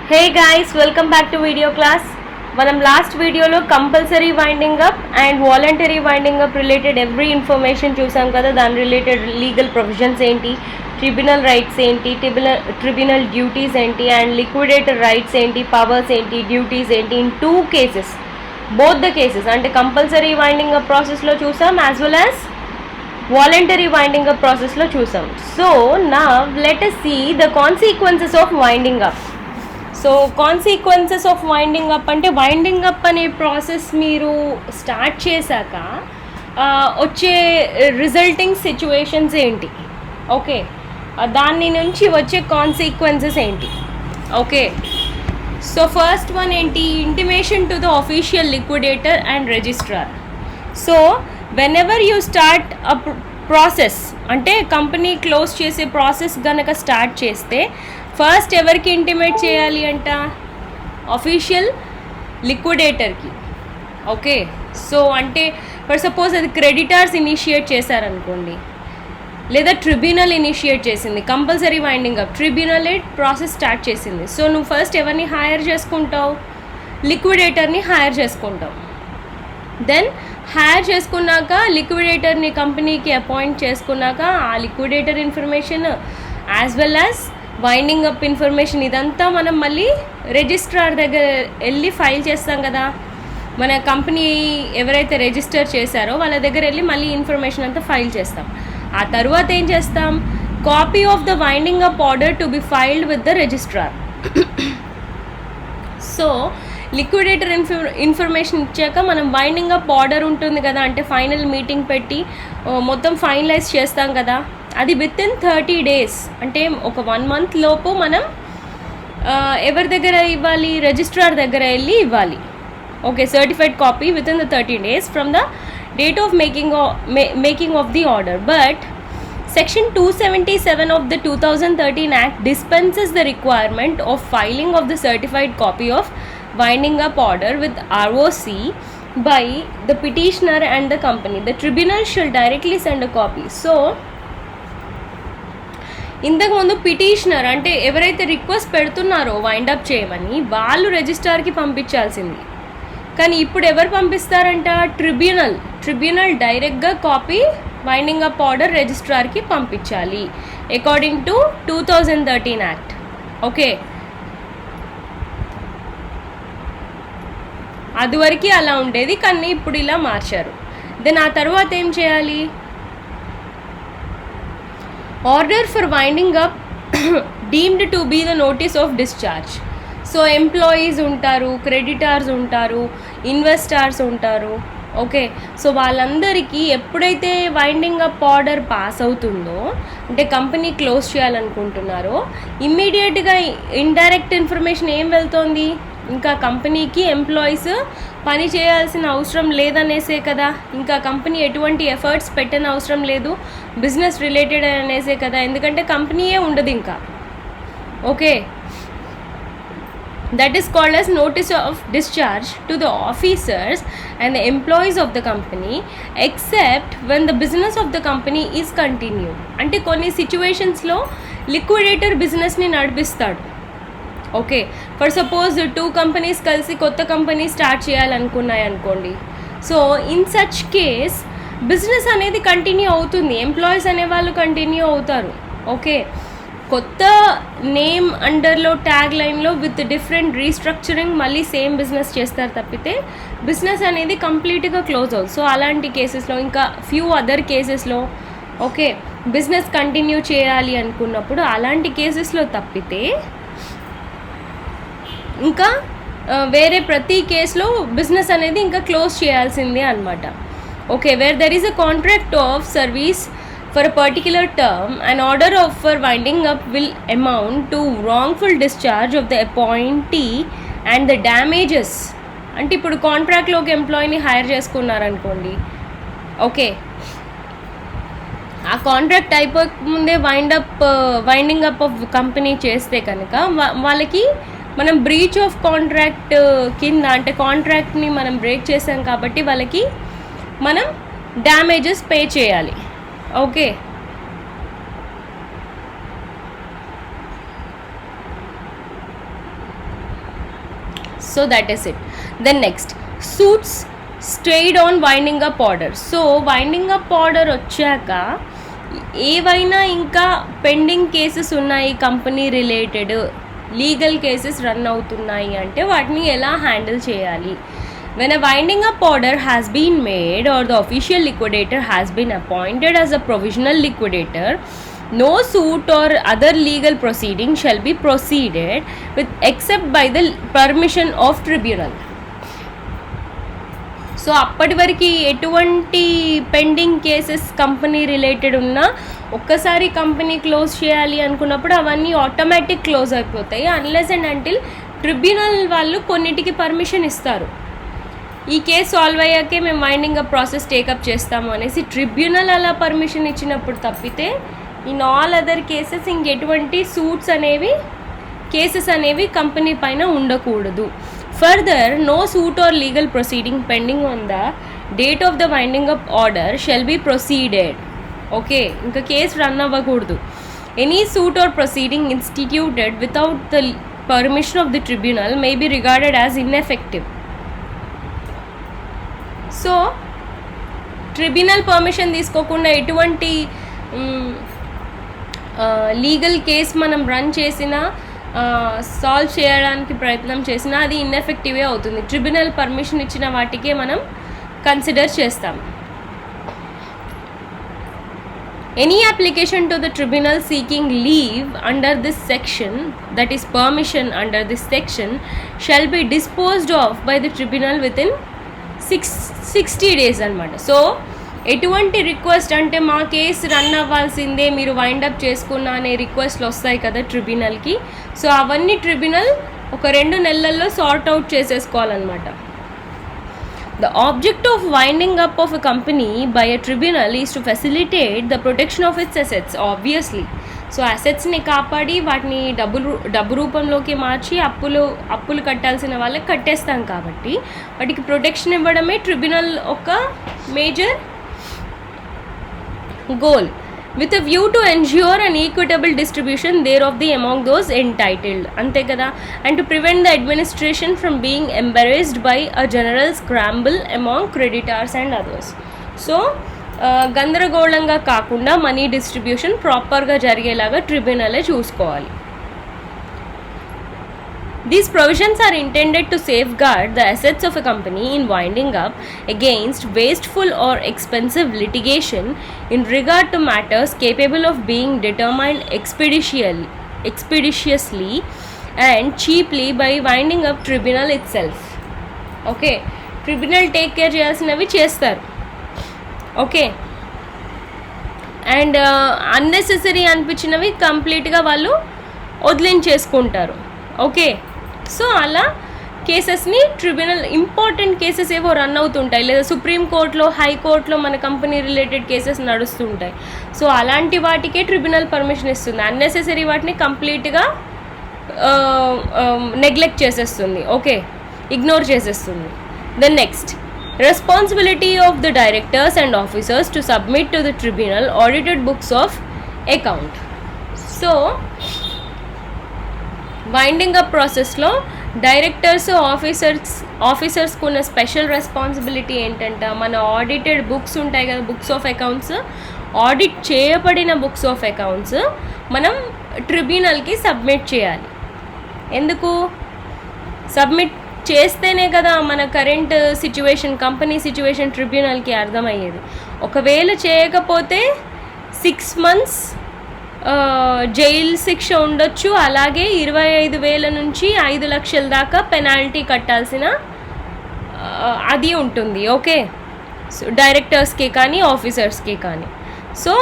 Hey guys, welcome back to video class. మనం last వీడియోలో compulsory winding up and voluntary winding up related every information చూసాం కదా. దాని related legal provisions ఏంటి, tribunal rights ఏంటి, tribunal duties ఏంటి, and liquidator rights ఏంటి, powers ఏంటి, డ్యూటీస్ ఏంటి in 2 cases, both the cases. అంటే కంపల్సరీ వైండింగ్ అప్ ప్రాసెస్లో చూసాం as well as voluntary winding up ప్రాసెస్లో చూసాం. So now let us see the consequences of winding up. So consequences of winding up అంటే winding up అనే process మీరు start చేశాక వచ్చే రిజల్టింగ్ సిచ్యువేషన్స్ ఏంటి, ఓకే, దాని నుంచి వచ్చే కాన్సిక్వెన్సెస్ ఏంటి, ఓకే. సో ఫస్ట్ వన్ ఏంటి, intimation to the official liquidator and registrar. So whenever you start a process, అంటే కంపెనీ క్లోజ్ చేసే ప్రాసెస్ గనక స్టార్ట్ చేస్తే ఫస్ట్ ఎవరికి ఇంటిమేట్ చేయాలి అంట, ఆఫీషియల్ లిక్విడేటర్కి, ఓకే. సో అంటే ఫర్ సపోజ్ అది క్రెడిటార్స్ ఇనిషియేట్ చేశారనుకోండి, లేదా ట్రిబ్యునల్ ఇనిషియేట్ చేసింది, కంపల్సరీ వైండింగ్ అప్ ట్రిబ్యునలే ప్రాసెస్ స్టార్ట్ చేసింది. సో నువ్వు ఫస్ట్ ఎవరిని హైర్ చేసుకుంటావు, లిక్విడేటర్ని హైర్ చేసుకుంటావు. దెన్ హైర్ చేసుకున్నాక లిక్విడేటర్ని కంపెనీకి అపాయింట్ చేసుకున్నాక ఆ liquidator information as well as winding up information ఇదంతా మనం మళ్ళీ రిజిస్ట్రార్ దగ్గర వెళ్ళి ఫైల్ చేస్తాం కదా. మన కంపెనీ ఎవరైతే రిజిస్టర్ చేశారో వాళ్ళ దగ్గర వెళ్ళి మళ్ళీ ఇన్ఫర్మేషన్ అంతా ఫైల్ చేస్తాం. ఆ తర్వాత ఏం చేస్తాం, copy of the winding up order to be filed with the registrar. So liquidator information ఇచ్చాక మనం వైండింగ్ అప్ ఆర్డర్ ఉంటుంది కదా, అంటే ఫైనల్ మీటింగ్ పెట్టి మొత్తం ఫైనలైజ్ చేస్తాం కదా, అది విత్ ఇన్ 30 days, అంటే ఒక 1 month లోపు మనం ఎవరి దగ్గర ఇవ్వాలి, రిజిస్ట్రార్ దగ్గర వెళ్ళి ఇవ్వాలి, okay. Certified copy with in the 30 days from the date of making of the order. But section 277 of the 2013 Act dispenses the requirement of filing of the certified copy of winding up order with ROC by the petitioner and the company. The tribunal shall directly send a copy. So ఇంతకుముందు petitioner అంటే ఎవరైతే request పెడుతున్నారో wind up చేయమని వాళ్ళు రిజిస్ట్రార్కి పంపించాల్సింది, కానీ ఇప్పుడు ఎవరు పంపిస్తారంట, tribunal డైరెక్ట్గా కాపీ వైండింగ్ అప్ ఆర్డర్ రిజిస్ట్రార్కి పంపించాలి అకార్డింగ్ టు 2013 యాక్ట్, ఓకే. అదివరకు అలా ఉండేది కానీ ఇప్పుడు ఇలా మార్చారు. దెన్ ఆ తర్వాత ఏం చేయాలి, order for winding up deemed to be the notice of discharge. So employees ఉంటారు, క్రెడిటార్స్ ఉంటారు, ఇన్వెస్టార్స్ ఉంటారు, ఓకే. సో వాళ్ళందరికీ ఎప్పుడైతే వైండింగ్ అప్ ఆర్డర్ పాస్ అవుతుందో, అంటే కంపెనీ క్లోజ్ చేయాలనుకుంటున్నారో, ఇమ్మీడియట్గా ఇండైరెక్ట్ ఇన్ఫర్మేషన్ ఏం వెళ్తోంది, ఇంకా కంపెనీకి ఎంప్లాయీస్ పని చేయాల్సిన అవసరం లేదనేసే కదా, ఇంకా కంపెనీ ఎటువంటి ఎఫర్ట్స్ పెట్టని అవసరం లేదు, బిజినెస్ రిలేటెడ్ అనేసే కదా, ఎందుకంటే కంపెనీయే ఉండదు ఇంకా, okay. That is called as notice of discharge to the officers and the employees of the company except when the business of the company is continued. అంటే కొన్ని సిచ్యువేషన్స్లో లిక్విడేటర్ బిజినెస్ని నడిపిస్తాడు, ఓకే. ఫర్ సపోజ్ 2 companies కలిసి కొత్త company start చేయాలనుకున్నాయి అనుకోండి. So in such case business అనేది continue అవుతుంది, ఎంప్లాయీస్ అనేవాళ్ళు కంటిన్యూ అవుతారు, ఓకే. కొత్త నేమ్ అండర్లో ట్యాగ్ లైన్లో విత్ డిఫరెంట్ రీస్ట్రక్చరింగ్ మళ్ళీ సేమ్ బిజినెస్ చేస్తారు తప్పితే బిజినెస్ అనేది కంప్లీట్గా క్లోజ్ అవుతుంది. సో అలాంటి కేసెస్లో, ఇంకా ఫ్యూ అదర్ కేసెస్లో, ఓకే, బిజినెస్ కంటిన్యూ చేయాలి అనుకున్నప్పుడు అలాంటి కేసెస్లో తప్పితే ఇంకా వేరే ప్రతి కేసులో బిజినెస్ అనేది ఇంకా క్లోజ్ చేయాల్సిందే అనమాట, okay. Where there is a contract of service for a particular term, an order for winding up will amount to wrongful discharge of the appointee and the damages. అంటే ఇప్పుడు కాంట్రాక్ట్లో ఒక ఎంప్లాయీని హైర్ చేసుకున్నారనుకోండి, ఓకే. ఆ contract అయిపోకముందే winding up of company చేస్తే కనుక వాళ్ళకి మనం బ్రీచ్ ఆఫ్ కాంట్రాక్ట్ కింద, అంటే కాంట్రాక్ట్ని మనం బ్రేక్ చేసాం కాబట్టి వాళ్ళకి మనం డ్యామేజెస్ పే చేయాలి, okay. So that is it. Then next suits stayed on winding up order. So winding up order వచ్చాక ఏవైనా ఇంకా పెండింగ్ కేసెస్ ఉన్నాయి, company related legal cases run అవుతున్నాయి అంటే వాటిని ఎలా హ్యాండిల్ చేయాలి? When a winding up order has been made or the official liquidator has been appointed as a provisional liquidator, no suit or other legal proceeding shall be proceeded with except by the permission of tribunal. So అప్పటి వరకు ఎటువంటి pending cases company related ఉన్నా ఒక్కసారి company close చేయాలి అనుకున్నప్పుడు అవన్నీ automatic close అయిపోతాయి, unless and until tribunal వాళ్ళు కొన్నిటికి పర్మిషన్ ఇస్తారు. ఈ కేసు సాల్వ్ అయ్యాకే మేము వైండింగ్ అప్ ప్రాసెస్ టేకప్ చేస్తాము అనేసి ట్రిబ్యునల్ అలా పర్మిషన్ ఇచ్చినప్పుడు తప్పితే ఇన్ ఆల్ అదర్ కేసెస్ ఇంకెటువంటి సూట్స్ అనేవి కేసెస్ అనేవి కంపెనీ పైన ఉండకూడదు. Further no suit or legal proceeding pending on the date of the winding up order shall be proceeded. Okay, ఇంకా కేసు రన్ అవ్వకూడదు. Any suit or proceeding instituted without the permission of the tribunal may be regarded as ineffective. So tribunal permission తీసుకోకుండా ఎటువంటి legal case మనం run చేసినా solve చేయడానికి ప్రయత్నం చేసినా అది ఇన్ఎఫెక్టివే అవుతుంది. ట్రిబ్యునల్ పర్మిషన్ ఇచ్చిన వాటికే మనం కన్సిడర్ చేస్తాం. Any application to the tribunal seeking leave under this section, that is permission under this section, shall be disposed of by the tribunal within 60 days అన్నమాట. సో ఎటువంటి రిక్వెస్ట్ అంటే మా కేసు రన్ అవ్వాల్సిందే మీరు వైండప్ చేసుకున్నా అనే రిక్వెస్ట్లు వస్తాయి కదా ట్రిబ్యునల్కి, సో అవన్నీ ట్రిబ్యునల్ ఒక 2 నెలల్లో సార్ట్ అవుట్ చేసేసుకోవాలన్నమాట. The object of winding up of a company by a tribunal is to facilitate the protection of its assets, obviously. So అసెట్స్ని కాపాడి వాటిని డబ్బు రూపంలోకి మార్చి అప్పులు కట్టాల్సిన వాళ్ళకి కట్టేస్తాం కాబట్టి వాటికి ప్రొటెక్షన్ ఇవ్వడమే ట్రిబ్యునల్ ఒక major goal, with a view to ensure an equitable distribution thereof the among those entitled. అంతే కదా, and to prevent the administration from being embarrassed by a general scramble among creditors and others. So గందరగోళంగా కాకుండా money distribution ప్రాపర్గా జరిగేలాగా ట్రిబ్యునలే చూసుకోవాలి. These provisions are intended to safeguard the assets of a company in winding up against wasteful or expensive litigation in regard to matters capable of being determined expeditiously and cheaply by winding up tribunal itself. Okay, tribunal take care చేయాల్సినవి చేస్తారు. Okay, and unnecessary అనిపించినవి కంప్లీట్గా వాళ్ళు వదిలించేసుకుంటారు. Okay, so అలా కేసెస్ని tribunal important cases ఏవో run అవుతుంటాయి, లేదా సుప్రీంకోర్టులో హైకోర్టులో మన కంపెనీ రిలేటెడ్ కేసెస్ నడుస్తుంటాయి. సో అలాంటి వాటికే ట్రిబ్యునల్ పర్మిషన్ ఇస్తుంది, అన్నెసెసరీ వాటిని కంప్లీట్గా నెగ్లెక్ట్ చేసేస్తుంది. ఓకే, ఇగ్నోర్ చేసేస్తుంది. Then next, responsibility of the directors and officers to submit to the tribunal audited books of account. So winding up ప్రాసెస్లో డైరెక్టర్స్ ఆఫీసర్స్కి ఉన్న special responsibility ఏంటంటే మన ఆడిటెడ్ బుక్స్ ఉంటాయి కదా, బుక్స్ ఆఫ్ అకౌంట్స్, ఆడిట్ చేయబడిన books of accounts మనం ట్రిబ్యునల్కి submit చేయాలి. ఎందుకు సబ్మిట్ చేస్తేనే కదా మన కరెంట్ సిచ్యువేషన్, కంపెనీ సిచ్యువేషన్ ట్రిబ్యునల్కి అర్థమయ్యేది. ఒకవేళ చేయకపోతే 6 months జైలు శిక్ష ఉండొచ్చు, అలాగే 25,000 నుంచి 5 లక్షల దాకా పెనాల్టీ కట్టాల్సిన అది ఉంటుంది. ఓకే, సో డైరెక్టర్స్కి కానీ ఆఫీసర్స్కి కానీ. సో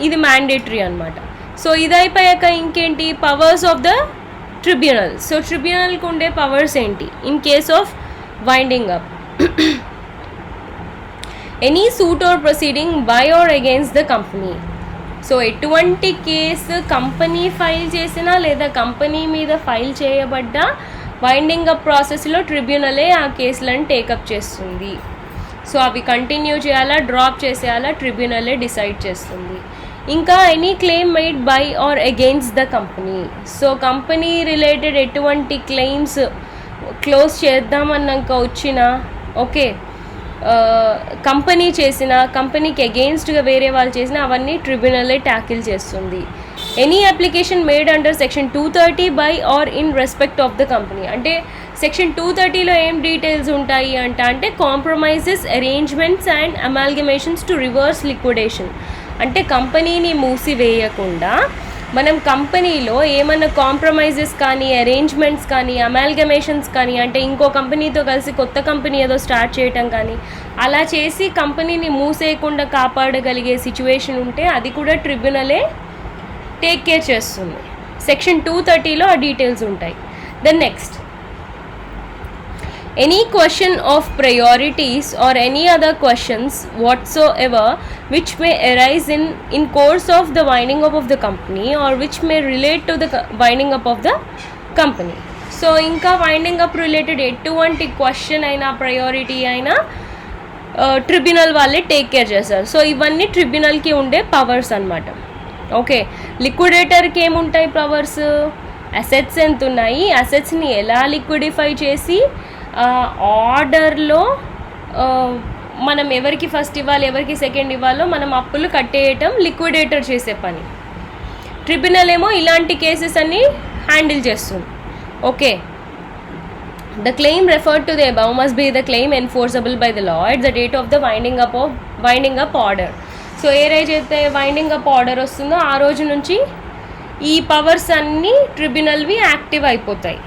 ఇది మ్యాండేటరీ అనమాట. సో ఇది అయిపోయాక ఇంకేంటి, powers of the tribunal. So ట్రిబ్యునల్కి ఉండే పవర్స్ ఏంటి in case of winding up? Any suit or proceeding by or against the company. So ఎటువంటి కేసు కంపెనీ ఫైల్ చేసినా లేదా కంపెనీ మీద ఫైల్ చేయబడ్డ వైండింగ్ అప్ ప్రాసెస్లో ట్రిబ్యునలే ఆ కేసులను టేకప్ చేస్తుంది. సో అవి కంటిన్యూ చేయాలా డ్రాప్ చేసేయాలా ట్రిబ్యునలే డిసైడ్ చేస్తుంది. ఇంకా any claim made by or against the company. So company related ఎటువంటి క్లెయిమ్స్ క్లోజ్ చేద్దామన్నాక వచ్చిన ఓకే కంపెనీ చేసిన కంపెనీకి అగెయిన్స్ట్గా వేరే వాళ్ళు చేసిన అవన్నీ ట్రిబ్యునలే ట్యాకిల్ చేస్తుంది. Any application made under section 230 by or in respect of the company. అంటే సెక్షన్ 230లో ఏం డీటెయిల్స్ ఉంటాయి అంటే compromises, arrangements and amalgamations to reverse liquidation. అంటే కంపెనీని మూసివేయకుండా మనం కంపెనీలో ఏమన్నా కాంప్రమైజెస్ కానీ, అరేంజ్మెంట్స్ కానీ, అమాల్గమేషన్స్ కానీ, అంటే ఇంకో కంపెనీతో కలిసి కొత్త కంపెనీ ఏదో స్టార్ట్ చేయటం కానీ అలా చేసి కంపెనీని మూసేయకుండా కాపాడగలిగే సిచ్యువేషన్ ఉంటే అది కూడా ట్రిబ్యునలే టేక్ కేర్ చేస్తుంది. సెక్షన్ 230లో ఆ డీటెయిల్స్ ఉంటాయి. Then next, any question of priorities or any other questions whatsoever which may arise in course of the winding up of the company or which may relate to the winding up of the company. So ఇంకా winding up related ఎటువంటి question అయినా, priority అయినా tribunal వాళ్ళే take care చేస్తారు. So ఇవన్నీ ట్రిబ్యునల్కి ఉండే powers అన్నమాట. Okay, లిక్విడేటర్కి ఏముంటాయి పవర్స్? అసెట్స్ ఎంత ఉన్నాయి, అసెట్స్ని ఎలా లిక్విడిఫై చేసి ఆర్డర్లో మనం ఎవరికి ఫస్ట్ ఇవ్వాలి, ఎవరికి సెకండ్ ఇవ్వాలో మనం అప్పులు కట్టేయటం లిక్విడేటర్ చేసే పని. ట్రిబ్యునల్ ఏమో ఇలాంటి కేసెస్ అన్ని హ్యాండిల్ చేస్తుంది. Okay, the claim referred to the above must be the claim enforceable by the law at the date of the winding up order. So ఏ రోజైతే వైండింగ్ అప్ ఆర్డర్ వస్తుందో ఆ రోజు నుంచి ఈ పవర్స్ అన్నీ ట్రిబ్యునల్వి యాక్టివ్ అయిపోతాయి.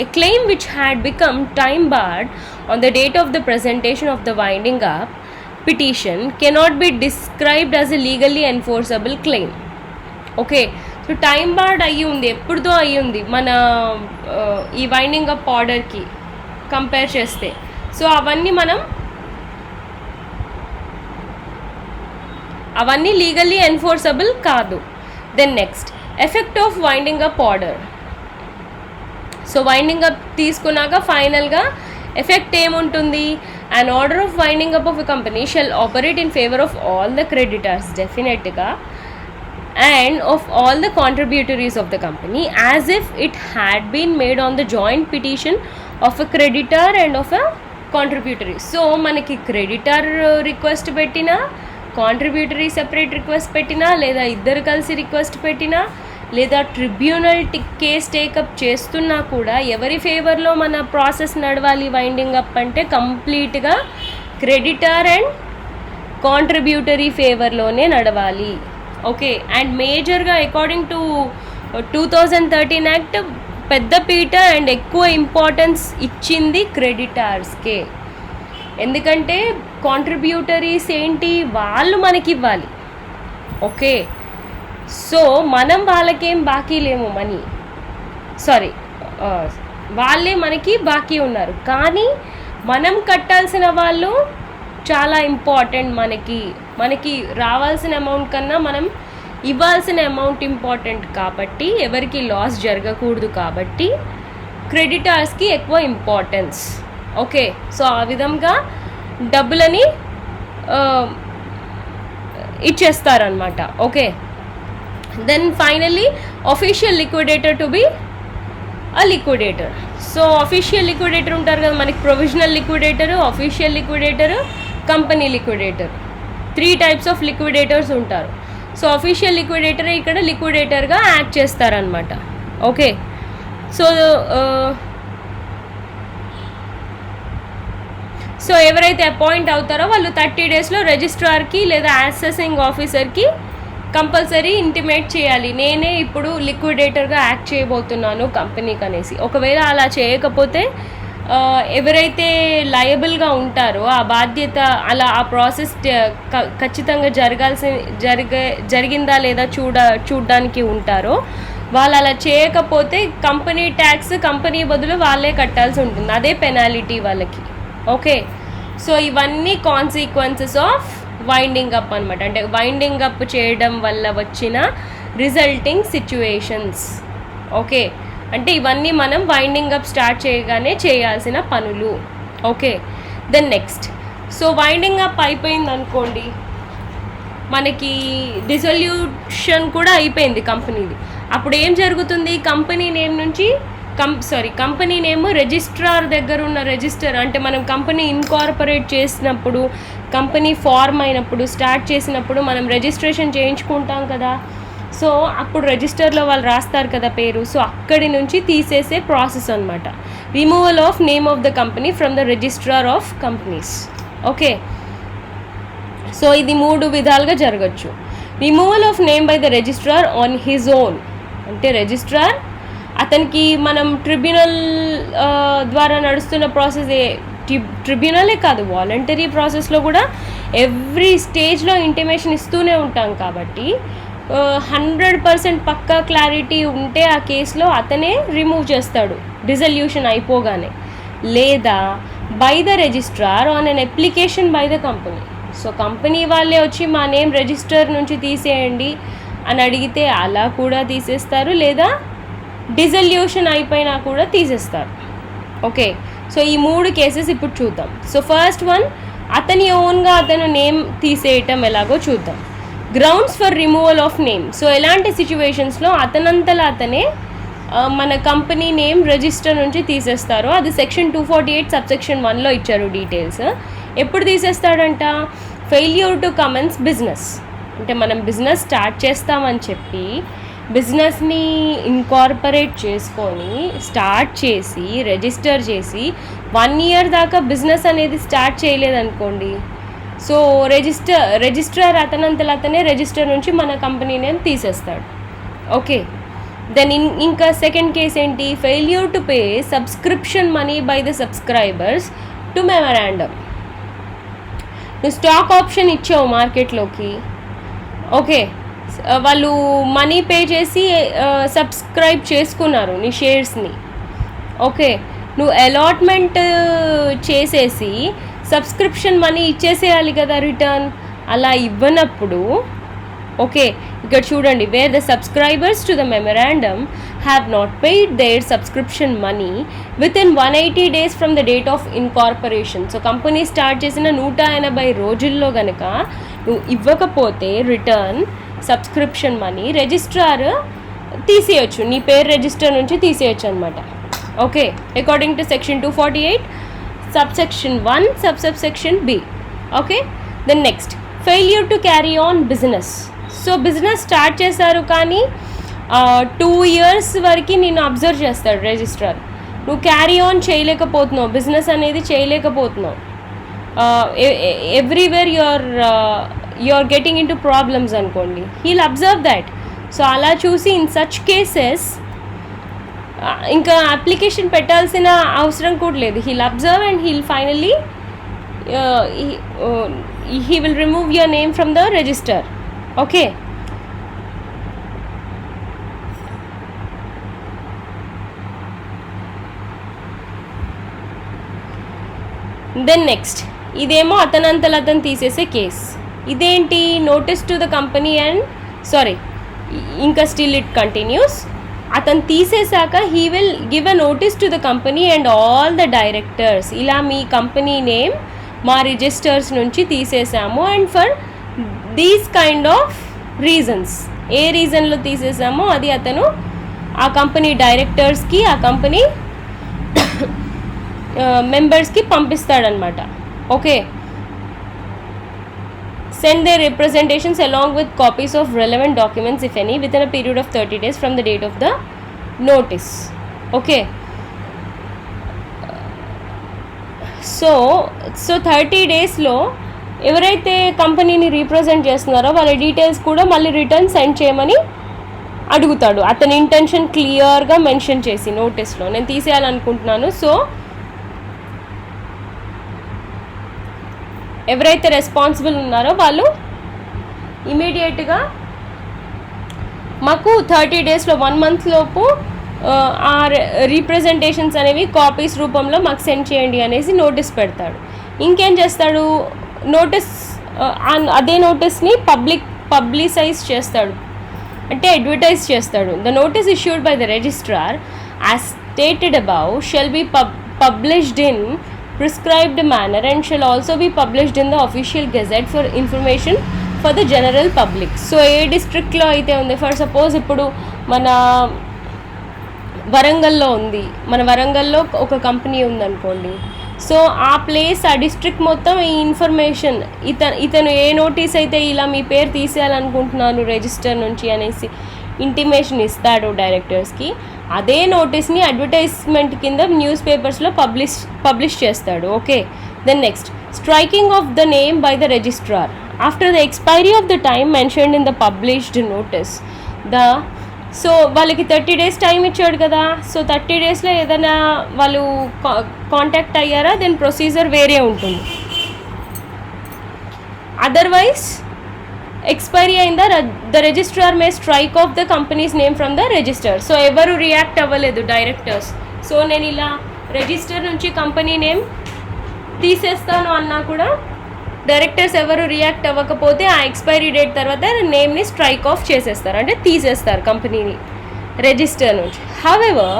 A claim which had become time barred on the date of the presentation of the winding up petition cannot be described as a legally enforceable claim. Okay, so time barred అయ్యి ఉంది, ఎప్పుడుతో అయ్యి ఉంది మన ఈ winding up ఆర్డర్కి compare చేస్తే. So అవన్నీ legally enforceable కాదు. Then next, effect of winding up order. So winding up తీసుకున్నాక ఫైనల్గా ఎఫెక్ట్ ఏముంటుంది? An order of winding up of a company shall operate in favour of all the creditors డెఫినెట్గా and of all the contributories of the company as if it had been made on the joint petition of a creditor and of a contributory. So మనకి creditor request పెట్టినా, contributory separate request పెట్టినా, లేదా ఇద్దరు కలిసి request పెట్టినా, లేదా tribunal case take up చేస్తున్నా కూడా ఎవరి ఫేవర్లో మన ప్రాసెస్ నడవాలి వైండింగ్ అప్ అంటే కంప్లీట్గా క్రెడిటర్ అండ్ కాంట్రిబ్యూటరీ ఫేవర్లోనే నడవాలి. ఓకే, అండ్ మేజర్గా అకార్డింగ్ టు 2013 యాక్ట్ పెద్దపీట అండ్ ఎక్కువ ఇంపార్టెన్స్ ఇచ్చింది క్రెడిటార్స్కే. ఎందుకంటే కాంట్రిబ్యూటరీస్ ఏంటి, వాళ్ళు మనకి ఇవ్వాలి. ఓకే, సో మనం వాళ్ళకేం బాకీ లేము మనీ, వాళ్ళే మనకి బాకీ ఉన్నారు, కానీ మనం కట్టాల్సిన వాళ్ళు చాలా ఇంపార్టెంట్. మనకి రావాల్సిన అమౌంట్ కన్నా మనం ఇవ్వాల్సిన అమౌంట్ ఇంపార్టెంట్ కాబట్టి, ఎవరికి లాస్ జరగకూడదు కాబట్టి క్రెడిటార్స్కి ఎక్కువ ఇంపార్టెన్స్. ఓకే, సో ఆ విధంగా డబ్బులని ఇచ్చేస్తారనమాట. Okay, then finally official liquidator to be a liquidator. So official liquidator ఉంటారు కదా మనకి, provisional liquidator, official liquidator, company liquidator, 3 types of liquidators ఉంటారు. సో అఫీషియల్ లిక్విడేటరే ఇక్కడ లిక్విడేటర్గా యాక్ట్ చేస్తారనమాట. ఓకే, సో ఎవరైతే అపాయింట్ అవుతారో వాళ్ళు 30 డేస్లో రిజిస్ట్రార్కి లేదా అసెసింగ్ ఆఫీసర్కి కంపల్సరీ ఇంటిమేట్ చేయాలి, నేనే ఇప్పుడు లిక్విడేటర్గా యాక్ట్ చేయబోతున్నాను కంపెనీకి అనేసి. ఒకవేళ అలా చేయకపోతే ఎవరైతే లయబుల్గా ఉంటారో ఆ బాధ్యత, ఆ ప్రాసెస్ ఖచ్చితంగా జరిగిందా లేదా చూడడానికి ఉంటారో వాళ్ళు అలా చేయకపోతే కంపెనీ ట్యాక్స్ కంపెనీ బదులు వాళ్ళే కట్టాల్సి ఉంటుంది, అదే పెనాలిటీ వాళ్ళకి. ఓకే, సో ఇవన్నీ కాన్సిక్వెన్సెస్ ఆఫ్ వైండింగ్ అప్ అనమాట. అంటే వైండింగ్ అప్ చేయడం వల్ల వచ్చిన రిజల్టింగ్ సిచ్యువేషన్స్. ఓకే, అంటే ఇవన్నీ మనం వైండింగ్ అప్ స్టార్ట్ చేయగానే చేయాల్సిన పనులు. Okay, then next, so winding up అయిపోయింది అనుకోండి, మనకి డిసొల్యూషన్ కూడా అయిపోయింది కంపెనీది. అప్పుడు ఏం జరుగుతుంది? కంపెనీ నేమ్ నుంచి కంపెనీ నేమ్ రిజిస్ట్రార్ దగ్గర ఉన్న రిజిస్టర్, అంటే మనం కంపెనీ ఇన్కార్పొరేట్ చేసినప్పుడు, కంపెనీ ఫార్మ్ అయినప్పుడు, స్టార్ట్ చేసినప్పుడు మనం రిజిస్ట్రేషన్ చేయించుకుంటాం కదా. సో అప్పుడు రిజిస్టర్లో వాళ్ళు రాస్తారు కదా పేరు. సో అక్కడి నుంచి తీసేసే ప్రాసెస్ అనమాట removal of name of the company from the registrar of companies. Okay, so ఇది 3 విధాలుగా జరగచ్చు. Removal of name by the registrar on his own, అంటే రిజిస్ట్రార్ అతనికి మనం ట్రిబ్యునల్ ద్వారా నడుస్తున్న ప్రాసెస్, ట్రిబ్యునలే కాదు వాలంటరీ ప్రాసెస్లో కూడా ఎవ్రీ స్టేజ్లో ఇంటిమేషన్ ఇస్తూనే ఉంటాం కాబట్టి 100% పక్కా క్లారిటీ ఉంటే ఆ కేసులో అతనే రిమూవ్ చేస్తాడు డిజల్యూషన్ అయిపోగానే, లేదా by the registrar on an application by the company. So company వాళ్ళే వచ్చి మా నేమ్ రిజిస్టర్ నుంచి తీసేయండి అని అడిగితే అలా కూడా తీసేస్తారు, లేదా డిజల్యూషన్ అయిపోయినా కూడా తీసేస్తారు. ఓకే, సో ఈ 3 కేసెస్ ఇప్పుడు చూద్దాం. సో ఫస్ట్ వన్, అతని ఓన్గా అతను నేమ్ తీసేయటం ఎలాగో చూద్దాం. Grounds for removal of name. So ఎలాంటి సిచ్యువేషన్స్లో అతనంతలా అతనే మన కంపెనీ నేమ్ రిజిస్టర్ నుంచి తీసేస్తారో అది సెక్షన్ 248 సబ్సెక్షన్ 1లో ఇచ్చారు డీటెయిల్స్. ఎప్పుడు తీసేస్తాడంట? ఫెయిల్యూర్ టు కమెన్స్ బిజినెస్, అంటే మనం బిజినెస్ స్టార్ట్ చేస్తామని చెప్పి బిజినెస్ని ఇన్కార్పొరేట్ చేసుకొని స్టార్ట్ చేసి రిజిస్టర్ చేసి 1 ఇయర్ దాకా బిజినెస్ అనేది స్టార్ట్ చేయలేదనుకోండి, సో రిజిస్ట్రార్ అతనంతలా అతనే రిజిస్టర్ నుంచి మన కంపెనీ నేమ్ తీసేస్తాడు. ఓకే, దెన్ ఇంకా సెకండ్ కేస్ ఏంటి? Failure to pay subscription money by the subscribers to memorandum. నువ్వు స్టాక్ ఆప్షన్ ఇచ్చావు మార్కెట్లోకి, ఓకే, వాళ్ళు మనీ పే చేసి సబ్స్క్రైబ్ చేసుకున్నారు నీ షేర్స్ని. ఓకే, నువ్వు అలాట్మెంట్ చేసేసి సబ్స్క్రిప్షన్ మనీ ఇచ్చేసేయాలి కదా రిటర్న్. అలా ఇవ్వనప్పుడు ఓకే, ఇక్కడ చూడండి, where the subscribers to the memorandum have not paid their subscription money within 180 days from the date of incorporation. So company start చేసిన 180 రోజుల్లో కనుక నువ్వు ఇవ్వకపోతే రిటర్న్ సబ్స్క్రిప్షన్ మనీ, రిజిస్ట్రార్ తీసేయచ్చు, నీ పేరు రిజిస్టర్ నుంచి తీసేయచ్చు అనమాట. Okay, according to section 248 subsection 1 subsection B. Okay, then next, failure to carry on business. So business start చేశారు కానీ 2 years వరకు నేను అబ్జర్వ్ చేస్తాడు రిజిస్ట్రార్, నువ్వు క్యారీ ఆన్ చేయలేకపోతున్నావు, బిజినెస్ అనేది చేయలేకపోతున్నావు, everywhere you're getting into problems అనుకోండి, హీల్ అబ్జర్వ్ దాట్. సో అలా చూసి ఇన్ సచ్ కేసెస్ ఇంకా అప్లికేషన్ పెట్టాల్సిన అవసరం కూడా లేదు. He'll observe and he'll finally he will remove your name from the register. Okay, then next, ఇదేమో అతనంతలు అతను తీసేసే కేస్. ఇదేంటి? Notice to the company and ఇంకా స్టిల్ ఇట్ కంటిన్యూస్. అతను తీసేశాక he will give a notice to the company and all the directors, ఇలా మీ కంపెనీ నేమ్ మా రిజిస్టర్స్ నుంచి తీసేసాము and for these kind of reasons, ఏ రీజన్లో తీసేసామో అది అతను ఆ కంపెనీ డైరెక్టర్స్కి, ఆ కంపెనీ మెంబర్స్కి పంపిస్తాడనమాట. Okay, send their representations along with copies of relevant documents if any within a period of 30 days from the date of the notice. Okay, so 30 daysలో ఎవరైతే కంపెనీని రీప్రజెంట్ చేస్తున్నారో వాళ్ళ డీటెయిల్స్ కూడా మళ్ళీ రిటర్న్ సెండ్ చేయమని అడుగుతాడు, అతని ఇంటెన్షన్ క్లియర్గా మెన్షన్ చేసి నోటీస్లో, నేను తీసేయాలనుకుంటున్నాను. సో ఎవరైతే రెస్పాన్సిబుల్ ఉన్నారో వాళ్ళు ఇమీడియట్గా మాకు 30 daysలో 1 month లోపు ఆ రీప్రజెంటేషన్స్ అనేవి కాపీస్ రూపంలో మాకు సెండ్ చేయండి అనేసి నోటీస్ పెడతాడు. ఇంకేం చేస్తాడు? నోటీస్ అదే నోటీస్ని పబ్లిసైజ్ చేస్తాడు, అంటే అడ్వర్టైజ్ చేస్తాడు. The notice issued by the registrar as stated above shall be published in prescribed manner and shall also be published in the official gazette for information for the general public. So ఏ డిస్ట్రిక్ట్లో అయితే ఉంది, for suppose ఇప్పుడు మన వరంగల్లో ఉంది, మన వరంగల్లో ఒక కంపెనీ ఉందనుకోండి. సో ఆ ప్లేస్, ఆ డిస్ట్రిక్ట్ మొత్తం ఈ ఇన్ఫర్మేషన్, ఇతను ఏ నోటీస్ అయితే ఇలా మీ పేరు తీసేయాలనుకుంటున్నాను రిజిస్టర్ నుంచి అనేసి ఇంటిమేషన్ ఇస్తాడు డైరెక్టర్స్కి, అదే నోటీస్ని అడ్వర్టైజ్మెంట్ కింద న్యూస్ పేపర్స్లో పబ్లిష్ చేస్తాడు. Okay. Then next, striking off the name by the registrar after the expiry of the time mentioned in the published notice. So వాళ్ళకి 30 days టైం ఇచ్చాడు కదా. సో 30 daysలో ఏదైనా వాళ్ళు కాంటాక్ట్ అయ్యారా, దెన్ ప్రొసీజర్ వేరే ఉంటుంది. అదర్వైజ్ ఎక్స్పైరీ అయిందా, the registrar May strike off the companies name from the register. So ఎవరు రియాక్ట్ అవ్వలేదు డైరెక్టర్స్. సో నేను ఇలా రిజిస్టర్ నుంచి కంపెనీ నేమ్ తీసేస్తాను అన్నా కూడా డైరెక్టర్స్ ఎవరు రియాక్ట్ అవ్వకపోతే ఆ ఎక్స్పైరీ డేట్ తర్వాత నేమ్ని స్ట్రైక్ ఆఫ్ చేసేస్తారు, అంటే తీసేస్తారు కంపెనీని రిజిస్టర్ నుంచి. However,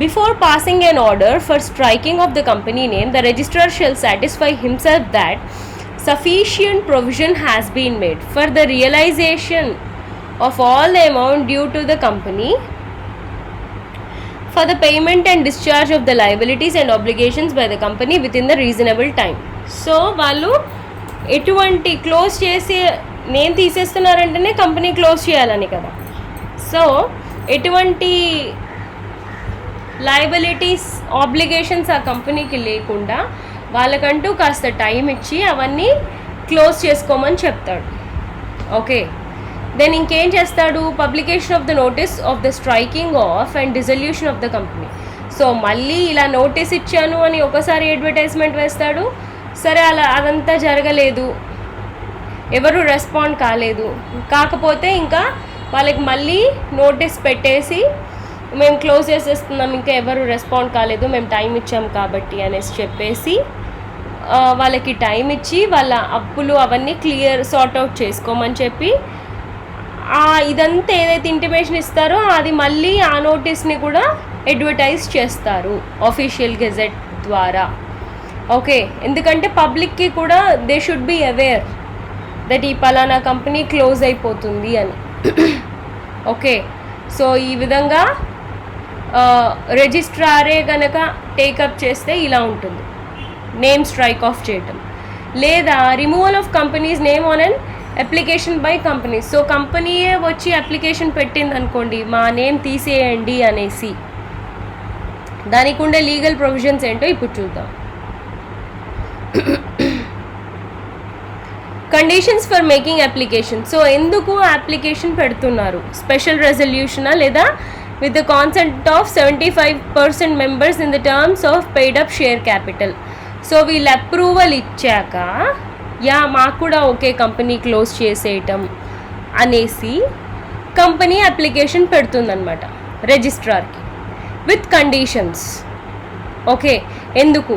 before passing an order for striking of the company name, the registrar shall satisfy himself that sufficient provision has been made for the realization of all the amount due to the company for the payment and discharge of the liabilities and obligations by the company within the reasonable time. So వాళ్ళు ఎటువంటి close చేసి name తీసేస్తున్నారంటేనే company close చేయాలని కదా. So ఎటువంటి liabilities, obligations ఆ కంపెనీకి లేకుండా వాళ్ళకంటూ కాస్త టైం ఇచ్చి అవన్నీ క్లోజ్ చేసుకోమని చెప్తాడు. ఓకే. దెన్ ఇంకేం చేస్తాడు, publication of the notice of the striking of and dissolution of the company. So మళ్ళీ ఇలా నోటీస్ ఇచ్చాను అని ఒకసారి అడ్వర్టైజ్మెంట్ వేస్తాడు. సరే, అదంతా జరగలేదు, ఎవరు రెస్పాండ్ కాలేదు, కాకపోతే ఇంకా వాళ్ళకి మళ్ళీ నోటీస్ పెట్టేసి మేము క్లోజ్ చేసేస్తున్నాం, ఇంకా ఎవరు రెస్పాండ్ కాలేదు, మేము టైం ఇచ్చాం కాబట్టి అనేసి చెప్పేసి వాళ్ళకి టైం ఇచ్చి వాళ్ళ అప్పులు అవన్నీ సార్ట్ అవుట్ చేసుకోమని చెప్పి ఇదంతా ఏదైతే ఇంటిమేషన్ ఇస్తారో అది మళ్ళీ ఆ నోటీస్ని కూడా అడ్వర్టైజ్ చేస్తారు ఆఫీషియల్ గెజెట్ ద్వారా. ఓకే. ఎందుకంటే పబ్లిక్కి కూడా they should be aware that ఈ పలానా కంపెనీ క్లోజ్ అయిపోతుంది అని. ఓకే. సో ఈ విధంగా రిజిస్ట్రారే కనుక టేకప్ చేస్తే ఇలా ఉంటుంది, నేమ్ స్ట్రైక్ ఆఫ్ చేయటం. లేదా removal of companies name on an application by companies. So కంపెనీయే వచ్చి అప్లికేషన్ పెట్టింది అనుకోండి, మా నేమ్ తీసేయండి అనేసి, దానికి ఉండే లీగల్ ప్రొవిజన్స్ ఏంటో ఇప్పుడు చూద్దాం. Conditions for making application. So ఎందుకు అప్లికేషన్ పెడుతున్నారు, స్పెషల్ రెజల్యూషనా లేదా with the consent of 75% members in the terms of paid up share capital. So వీళ్ళు అప్రూవల్ ఇచ్చాక మాకు కూడా ఓకే కంపెనీ క్లోజ్ చేసేయటం అనేసి కంపెనీ అప్లికేషన్ పెడుతుందన్నమాట రిజిస్ట్రార్కి విత్ కండిషన్స్. ఓకే. ఎందుకు,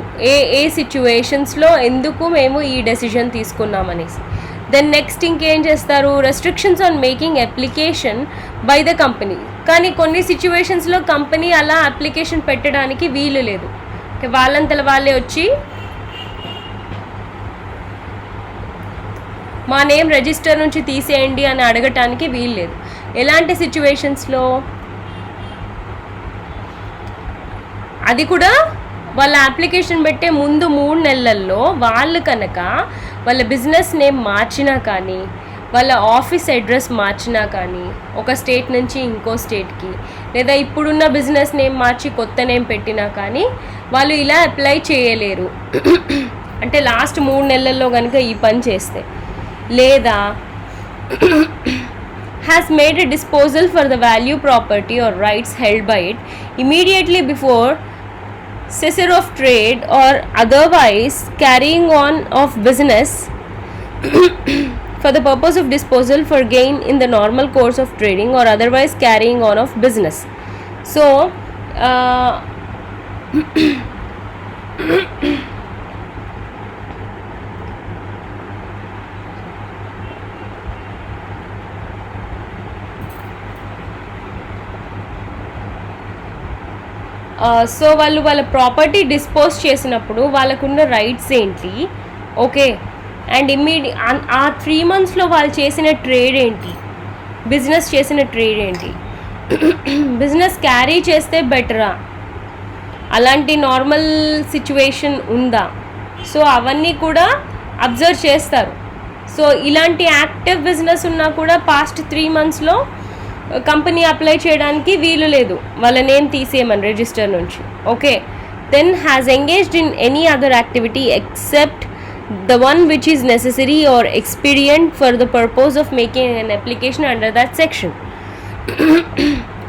ఏ సిచ్యువేషన్స్లో ఎందుకు మేము ఈ డెసిషన్ తీసుకున్నామనేసి. దెన్ నెక్స్ట్ ఇంకేం చేస్తారు, restrictions on making application by the company. కానీ కొన్ని సిచ్యువేషన్స్లో కంపెనీ అలా అప్లికేషన్ పెట్టడానికి వీలు లేదు, వాళ్ళంతల వాళ్ళే వచ్చి మా నేమ్ రిజిస్టర్ నుంచి తీసేయండి అని అడగటానికి వీలు లేదు. ఎలాంటి సిచ్యువేషన్స్లో, అది కూడా వాళ్ళ అప్లికేషన్ పెట్టే ముందు 3 నెలల్లో వాళ్ళు కనుక వాళ్ళ బిజినెస్ నేమ్ మార్చినా కానీ, వాళ్ళ ఆఫీస్ అడ్రస్ మార్చినా కానీ, ఒక స్టేట్ నుంచి ఇంకో స్టేట్కి, లేదా ఇప్పుడున్న బిజినెస్ నేమ్ మార్చి కొత్త నేమ్ పెట్టినా కానీ వాళ్ళు ఇలా అప్లై చేయలేరు. అంటే లాస్ట్ 3 నెలల్లో కనుక ఈ పని చేస్తే. లేదా has made a disposal for the value property or rights held by it immediately before cessation of trade or otherwise carrying on of business for the purpose of disposal for gain in the normal course of trading or otherwise carrying on of business. So so వాళ్ళు వాళ్ళ property dispose చేసినప్పుడు వాళ్ళకున్న rights ఏంటి, okay, and ఆ 3 monthsలో వాళ్ళు చేసిన trade ఏంటి, business చేసిన ట్రేడ్ ఏంటి, బిజినెస్ క్యారీ చేస్తే బెటరా, అలాంటి నార్మల్ సిచ్యువేషన్ ఉందా, సో అవన్నీ కూడా అబ్జర్వ్ చేస్తారు. సో ఇలాంటి యాక్టివ్ బిజినెస్ ఉన్నా కూడా పాస్ట్ 3 monthsలో కంపెనీ అప్లై చేయడానికి వీలు లేదు, వాళ్ళ నేమ్ తీసేయమని రిజిస్టర్ నుంచి. Okay, then has engaged in any other activity except the one which is necessary or expedient for the purpose of making an application under that section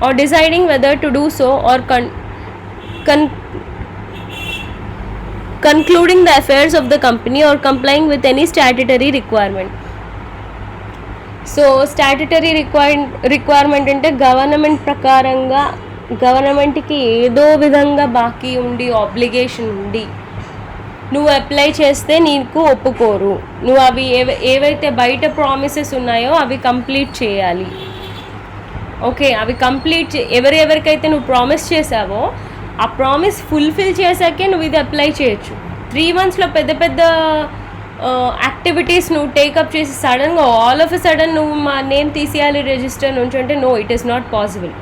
or deciding whether to do so or concluding the affairs of the company or complying with any statutory requirement. So statutory requirement అంటే government ప్రకారంగా గవర్నమెంట్కి ఏదో విధంగా బాకీ ఉండి obligation ఉండి నువ్వు apply చేస్తే నీకు ఒప్పుకోరు, నువ్వు అవి ఏవైతే బయట ప్రామిసెస్ ఉన్నాయో అవి కంప్లీట్ చేయాలి. ఓకే, అవి కంప్లీట్ ఎవరెవరికైతే నువ్వు ప్రామిస్ చేసావో ఆ ప్రామిస్ ఫుల్ఫిల్ చేశాకే నువ్వు ఇది అప్లై చేయొచ్చు. 3 monthsలో పెద్ద పెద్ద యాక్టివిటీస్ నువ్వు టేకప్ చేసి సడన్గా ఆల్ ఆఫ్ ఎ సడన్ నువ్వు మా నేమ్ తీసేయాలి రిజిస్టర్ నుంచి అంటే no, it is not possible.